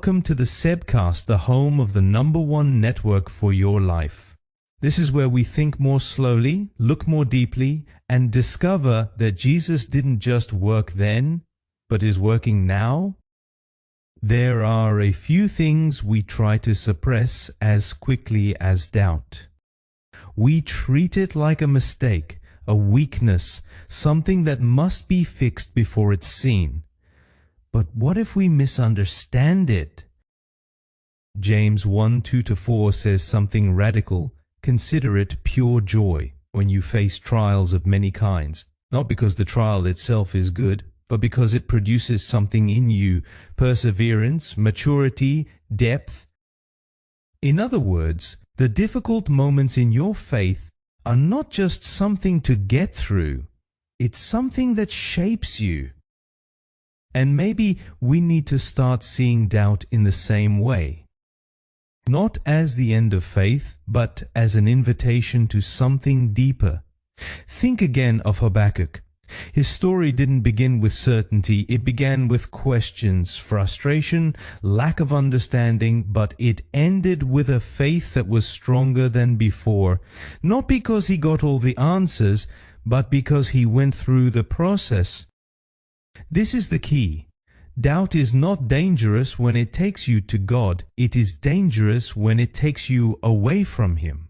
Welcome to the Sebcast, the home of the #1 network for your life. This is where we think more slowly, look more deeply, and discover that Jesus didn't just work then, but is working now. There are a few things we try to suppress as quickly as doubt. We treat it like a mistake, a weakness, something that must be fixed before it's seen. But what if we misunderstand it? James 1:2-4 says something radical. Consider it pure joy when you face trials of many kinds, not because the trial itself is good, but because it produces something in you, perseverance, maturity, depth. In other words, the difficult moments in your faith are not just something to get through, it's something that shapes you. And maybe we need to start seeing doubt in the same way. Not as the end of faith, but as an invitation to something deeper. Think again of Habakkuk. His story didn't begin with certainty, it began with questions, frustration, lack of understanding, but it ended with a faith that was stronger than before. Not because he got all the answers, but because he went through the process. This is the key. Doubt is not dangerous when it takes you to God. It is dangerous when it takes you away from Him.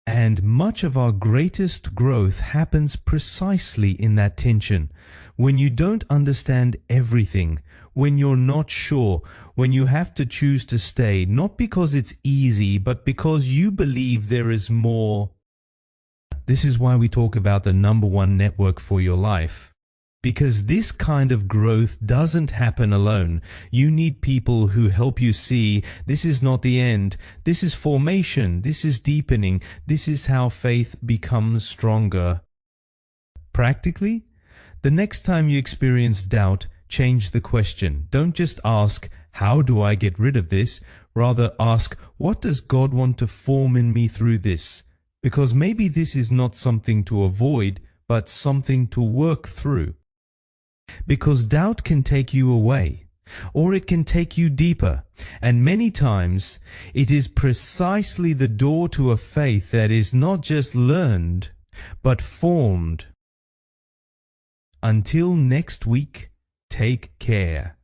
And much of our greatest growth happens precisely in that tension. When you don't understand everything, when you're not sure, when you have to choose to stay, not because it's easy, but because you believe there is more. This is why we talk about the #1 network for your life. Because this kind of growth doesn't happen alone. You need people who help you see this is not the end. This is formation. This is deepening. This is how faith becomes stronger. Practically, the next time you experience doubt, change the question. Don't just ask, how do I get rid of this? Rather ask, what does God want to form in me through this? Because maybe this is not something to avoid, but something to work through. Because doubt can take you away, or it can take you deeper, and many times it is precisely the door to a faith that is not just learned, but formed. Until next week, take care.